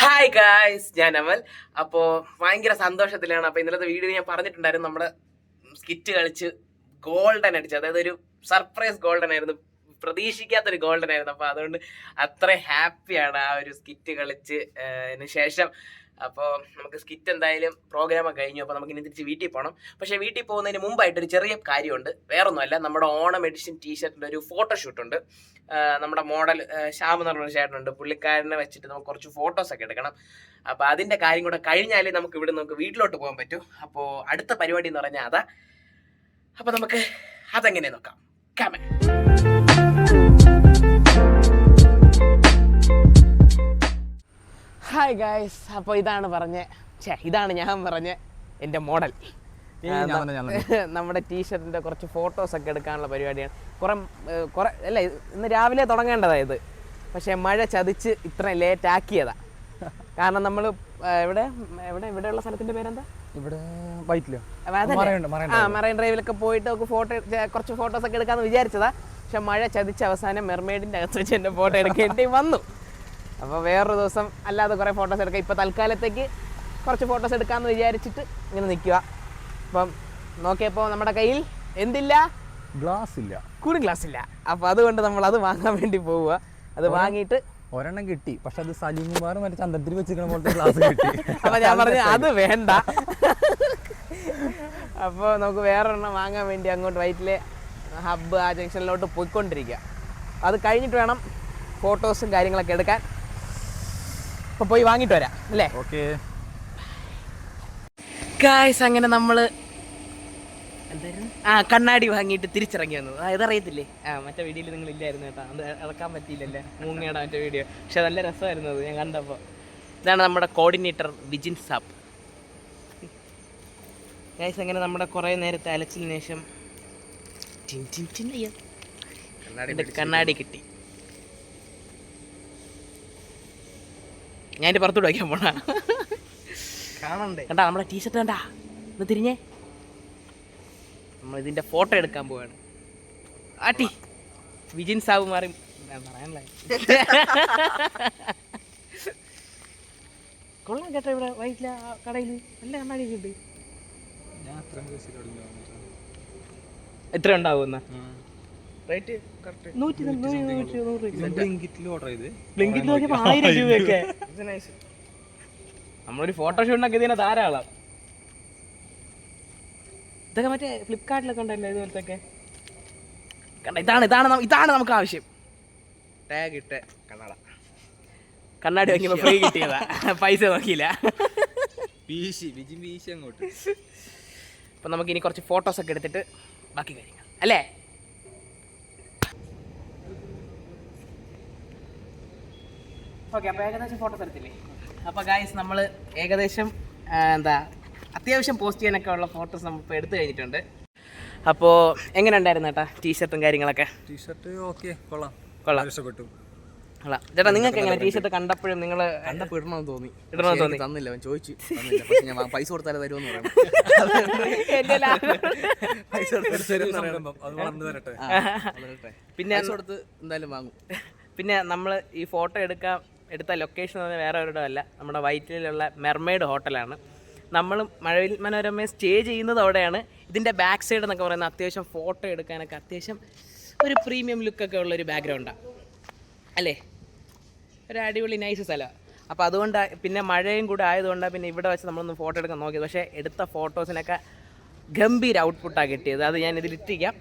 Hi guys, ഞാൻ അമൽ. അപ്പോൾ ഭയങ്കര സന്തോഷത്തിലാണ്. അപ്പോൾ ഇന്നലത്തെ വീഡിയോ ഞാൻ പറഞ്ഞിട്ടുണ്ടായിരുന്നു, നമ്മുടെ സ്കിറ്റ് കളിച്ച് ഗോൾഡൻ അടിച്ചു. അതായത് ഒരു സർപ്രൈസ് ഗോൾഡൻ ആയിരുന്നു, പ്രതീക്ഷിക്കാത്തൊരു ഗോൾഡൻ ആയിരുന്നു. അപ്പോൾ അതുകൊണ്ട് അത്ര ഹാപ്പിയാണ് ആ ഒരു സ്കിറ്റ് കളിച്ച് ശേഷം. അപ്പോൾ നമുക്ക് സ്കിറ്റ് എന്തായാലും പ്രോഗ്രാമൊക്കെ കഴിഞ്ഞു. അപ്പോൾ നമുക്ക് ഇനി തിരിച്ച് വീട്ടിൽ പോകണം. പക്ഷേ വീട്ടിൽ പോകുന്നതിന് മുമ്പായിട്ടൊരു ചെറിയ കാര്യമുണ്ട്. വേറൊന്നുമല്ല, നമ്മുടെ ഓണം എഡിഷൻ ടീഷർട്ടിൻ്റെ ഒരു ഫോട്ടോഷൂട്ടുണ്ട്. നമ്മുടെ മോഡൽ ശ്യാം എന്ന് പറഞ്ഞൊരു ചേട്ടനുണ്ട്, പുള്ളിക്കാരനെ വെച്ചിട്ട് നമുക്ക് കുറച്ച് ഫോട്ടോസൊക്കെ എടുക്കണം. അപ്പോൾ അതിൻ്റെ കാര്യം കൂടെ കഴിഞ്ഞാലേ നമുക്ക് ഇവിടെ നമുക്ക് വീട്ടിലോട്ട് പോകാൻ പറ്റൂ. അപ്പോൾ അടുത്ത പരിപാടി എന്ന് പറഞ്ഞാൽ അതാ. അപ്പോൾ നമുക്ക് അതെങ്ങനെ നോക്കാം. ക്യാമറ. ഹായ് ഗായ്സ്, അപ്പോൾ ഇതാണ് ഞാൻ പറഞ്ഞ എൻ്റെ മോഡൽ. നമ്മുടെ ടീഷർട്ടിൻ്റെ കുറച്ച് ഫോട്ടോസൊക്കെ എടുക്കാനുള്ള പരിപാടിയാണ്. കുറേ അല്ല, ഇന്ന് രാവിലെ തുടങ്ങേണ്ടതായത്, പക്ഷേ മഴ ചതിച്ച് ഇത്രയും ലേറ്റ് ആക്കിയതാ. കാരണം നമ്മൾ ഇവിടെയുള്ള സ്ഥലത്തിൻ്റെ പേരെന്താ? ഇവിടെ വൈറ്റിലോ മറൈൻ ഡ്രൈവിലൊക്കെ പോയിട്ട് നമുക്ക് കുറച്ച് ഫോട്ടോസൊക്കെ എടുക്കാമെന്ന് വിചാരിച്ചതാ. പക്ഷെ മഴ ചതിച്ച് അവസാനം മെർമെയ്ഡിൻ്റെ അകത്ത് വെച്ച് എൻ്റെ ഫോട്ടോ എടുക്കേണ്ടി വന്നു. അപ്പോൾ വേറൊരു ദിവസം അല്ലാതെ കുറേ ഫോട്ടോസ് എടുക്കാം. ഇപ്പോൾ തൽക്കാലത്തേക്ക് കുറച്ച് ഫോട്ടോസ് എടുക്കാമെന്ന് വിചാരിച്ചിട്ട് ഇങ്ങനെ നിൽക്കുക. അപ്പം നോക്കിയപ്പോൾ നമ്മുടെ കയ്യിൽ എന്തില്ല, ഗ്ലാസ് ഇല്ല, കൂളിംഗ് ഗ്ലാസ് ഇല്ല. അപ്പോൾ അതുകൊണ്ട് നമ്മൾ അത് വാങ്ങാൻ വേണ്ടി പോവുക. അത് വാങ്ങിയിട്ട് ഒരെണ്ണം കിട്ടി, പക്ഷെ അത് സലീം കുമാർ മറ്റേ ചന്ദ്രത്തിൽ വെച്ചിരിക്കുന്ന പോലത്തെ ഗ്ലാസ് കിട്ടി. അപ്പോൾ ഞാൻ പറഞ്ഞു അത് വേണ്ട. അപ്പോൾ നമുക്ക് വേറൊരെണ്ണം വാങ്ങാൻ വേണ്ടി അങ്ങോട്ട് വൈറ്റിലെ ഹബ്ബ് ആ ജംഗ്ഷനിലോട്ട് പോയിക്കൊണ്ടിരിക്കുക. അത് കഴിഞ്ഞിട്ട് വേണം ഫോട്ടോസും കാര്യങ്ങളൊക്കെ എടുക്കാൻ. അപ്പോൾ പോയി വാങ്ങിയിട്ട് വരാം അല്ലേ? ഓക്കെ ഗായ്സ്, അങ്ങനെ നമ്മൾ കണ്ണാടി വാങ്ങിയിട്ട് തിരിച്ചിറങ്ങി വന്നത്. ഇതറിയത്തില്ലേ? മറ്റേ വീഡിയോയിൽ നിങ്ങൾ ഇല്ലായിരുന്നു കേട്ടോ, അത് ഇറക്കാൻ പറ്റിയില്ലല്ലേ, മൂങ്ങയുടെ മറ്റേ വീഡിയോ. പക്ഷെ നല്ല രസമായിരുന്നു അത് ഞാൻ കണ്ടപ്പോൾ. ഇതാണ് നമ്മുടെ കോർഡിനേറ്റർ വിജിൻ സാബ്. ഗായ്സ്, അങ്ങനെ നമ്മുടെ കുറേ നേരത്തെ അലച്ചിന് ശേഷം കണ്ണാടി കിട്ടി. ഞാൻ എൻ്റെ പുറത്തോട്ട് വയ്ക്കാൻ പോണ കാണണ്ടേ? കണ്ടാ നമ്മുടെ ടീഷർട്ട് കണ്ടാ? ഒന്ന് തിരിഞ്ഞേ, നമ്മൾ ഇതിൻ്റെ ഫോട്ടോ എടുക്കാൻ പോവാണ്. ആട്ടി വിജിൻ സാബ് മാറി പറയാനല്ലേ. കൊള്ളാം കേട്ടോ, ഇവിടെ വൈറ്റില കടയിൽ നല്ല കണ്ണാടി ഉണ്ട്. എത്ര ഉണ്ടാവുന്ന റേറ്റ്? 1000 രൂപയൊക്കെ. നമ്മളൊരു ഫോട്ടോഷൂട്ടിനൊക്കെ ഇതിനെ ധാരാളം. ഇതൊക്കെ മറ്റേ ഫ്ലിപ്കാർട്ടിലൊക്കെ ഉണ്ടല്ലോ ഇതുപോലത്തൊക്കെ. കണ്ട, ഇതാണ് നമുക്ക് ആവശ്യം. ടാഗ് ഇട്ട് കണ്ണാടി വാങ്ങിയപ്പോൾ ഫ്രീ കിട്ടിയതാ, പൈസ നോക്കിയില്ല. അങ്ങോട്ട്. അപ്പം നമുക്ക് ഇനി കുറച്ച് ഫോട്ടോസൊക്കെ എടുത്തിട്ട് ബാക്കി കാര്യങ്ങൾ അല്ലേ? ഓക്കെ, അപ്പോൾ ഏകദേശം ഫോട്ടോസ് എടുത്തില്ലേ? അപ്പോൾ ഗായ്സ്, നമ്മൾ ഏകദേശം അത്യാവശ്യം പോസ്റ്റ് ചെയ്യാനൊക്കെ ഉള്ള ഫോട്ടോസ് നമ്മളിപ്പോൾ എടുത്തു കഴിഞ്ഞിട്ടുണ്ട്. അപ്പോൾ എങ്ങനെ ഉണ്ടായിരുന്നു ചേട്ടാ ടീഷർട്ടും കാര്യങ്ങളൊക്കെ? ടീഷർട്ട് ഓക്കെ, കൊള്ളാം, ഇഷ്ടപ്പെട്ടു. ചേട്ടാ, നിങ്ങൾക്ക് എങ്ങനെ ടീഷർട്ട് കണ്ടപ്പോഴും നിങ്ങൾ ഇടണമെന്ന് തോന്നി? തന്നില്ല, അവൻ ചോദിച്ചു, പക്ഷെ ഞാൻ പൈസ കൊടുത്താലേ തരുമെന്ന് പറയാം. പിന്നെ കൊടുത്ത് എന്തായാലും വാങ്ങും. പിന്നെ നമ്മൾ ഈ ഫോട്ടോ എടുത്ത ലൊക്കേഷൻ എന്ന് പറഞ്ഞാൽ വേറെ എവിടെയും അല്ല, നമ്മുടെ വൈറ്റിലുള്ള മെർമെയ്ഡ് ഹോട്ടലാണ്. നമ്മൾ മഴവിൽ മനോരമ സ്റ്റേ ചെയ്യുന്നത് അവിടെയാണ്. ഇതിൻ്റെ ബാക്ക് സൈഡ് എന്നൊക്കെ പറയുന്നത് അത്യാവശ്യം ഫോട്ടോ എടുക്കാനൊക്കെ അത്യാവശ്യം ഒരു പ്രീമിയം ലുക്കൊക്കെ ഉള്ളൊരു ബാക്ക്ഗ്രൗണ്ടാണ് അല്ലേ? ഒരു അടിപൊളി നൈസ് സ്ഥലമാണ്. അപ്പോൾ അതുകൊണ്ട് പിന്നെ മഴയും കൂടെ ആയതുകൊണ്ടാണ് പിന്നെ ഇവിടെ വെച്ച് നമ്മളൊന്ന് ഫോട്ടോ എടുക്കാൻ നോക്കിയത്. പക്ഷേ എടുത്ത ഫോട്ടോസിനൊക്കെ ഗംഭീര ഔട്ട്പുട്ടാണ് കിട്ടിയത്. അത് ഞാൻ ഇതിലിട്ടിരിക്കാം.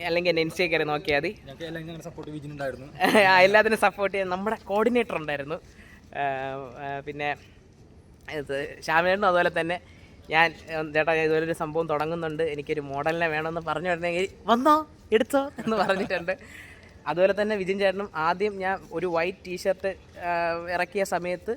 അല്ലെങ്കിൽ എൻ്റെ ഇൻസ്റ്റയിൽ കയറി നോക്കിയാൽ മതി. എല്ലാത്തിനും സപ്പോർട്ട് ചെയ്യാൻ നമ്മുടെ കോർഡിനേറ്റർ ഉണ്ടായിരുന്നു. പിന്നെ ശ്യാമേട്ടനും അതുപോലെ തന്നെ. ഞാൻ ചേട്ടാ ഇതുപോലൊരു സംഭവം തുടങ്ങുന്നുണ്ട്, എനിക്കൊരു മോഡലിനെ വേണമെന്ന് പറഞ്ഞു വിടണമെങ്കിൽ വന്നോ എടുത്തോ എന്ന് പറഞ്ഞിട്ടുണ്ട്. അതുപോലെ തന്നെ വിജിൻ ചേട്ടനും ആദ്യം ഞാൻ ഒരു വൈറ്റ് ടീഷർട്ട് ഇറക്കിയ സമയത്ത്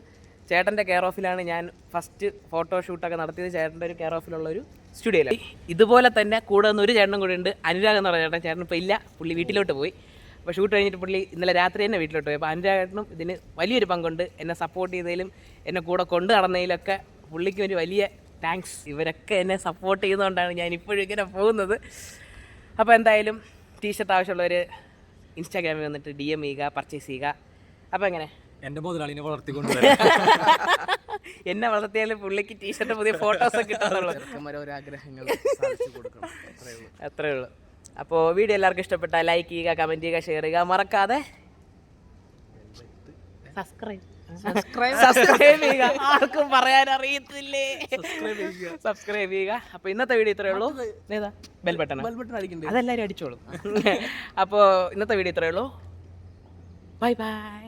ചേട്ടൻ്റെ കെയർ ഓഫിലാണ് ഞാൻ ഫസ്റ്റ് ഫോട്ടോഷൂട്ടൊക്കെ നടത്തിയത്. ചേട്ടൻ്റെ ഒരു കെയർ ഓഫിലുള്ളൊരു സ്റ്റുഡിയോയിലാണ്. ഇതുപോലെ തന്നെ കൂടെ നിന്ന് ഒരു ചേട്ടനും കൂടെ ഉണ്ട്, അനുരാഗ് എന്ന് പറഞ്ഞ ചേട്ടൻ ഇപ്പോൾ ഇല്ല, പുള്ളി വീട്ടിലോട്ട് പോയി. അപ്പോൾ ഷൂട്ട് കഴിഞ്ഞിട്ട് പുള്ളി ഇന്നലെ രാത്രി തന്നെ വീട്ടിലോട്ട് പോയി. അപ്പോൾ അനുരാഗേട്ടനും ഇതിന് വലിയൊരു പങ്കുണ്ട്. എന്നെ സപ്പോർട്ട് ചെയ്തതിലും എന്നെ കൂടെ കൊണ്ട് നടന്നതിലൊക്കെ പുള്ളിക്ക് ഒരു വലിയ താങ്ക്സ്. ഇവരൊക്കെ എന്നെ സപ്പോർട്ട് ചെയ്യുന്നതുകൊണ്ടാണ് ഞാൻ ഇപ്പോഴും ഇങ്ങനെ പോകുന്നത്. അപ്പോൾ എന്തായാലും ടീഷർട്ട് ആവശ്യമുള്ളവർ ഇൻസ്റ്റാഗ്രാമിൽ വന്നിട്ട് DM ചെയ്യുക, പർച്ചേസ് ചെയ്യുക. അപ്പോൾ എങ്ങനെ എന്റെ മുതലാളിനെ വളർത്തിക്കൊണ്ട് എന്നെ വളർത്തിയാലും പുള്ളിക്ക് ടീഷർട്ട് പുതിയ ഫോട്ടോസൊക്കെ കിട്ടാറുള്ളൂ. ആഗ്രഹങ്ങൾ അത്രേ ഉള്ളൂ. അപ്പോൾ വീഡിയോ എല്ലാവർക്കും ഇഷ്ടപ്പെട്ടാൽ ലൈക്ക് ചെയ്യുക, കമൻറ്റ് ചെയ്യുക, ഷെയർ ചെയ്യുക, മറക്കാതെ സബ്സ്ക്രൈബ് ചെയ്യുക. ആർക്കും പറയാൻ അറിയത്തില്ലേ, സബ്സ്ക്രൈബ് ചെയ്യുക. അപ്പോൾ ഇന്നത്തെ വീഡിയോ ഇത്രയേ ഉള്ളൂ. ഏതാ ബെൽ ബട്ടൺ അടിക്കണ്ടേ? അതെല്ലാവരും അടിച്ചോളും. അപ്പോൾ ഇന്നത്തെ വീഡിയോ ഇത്രയേ ഉള്ളൂ. Bye bye.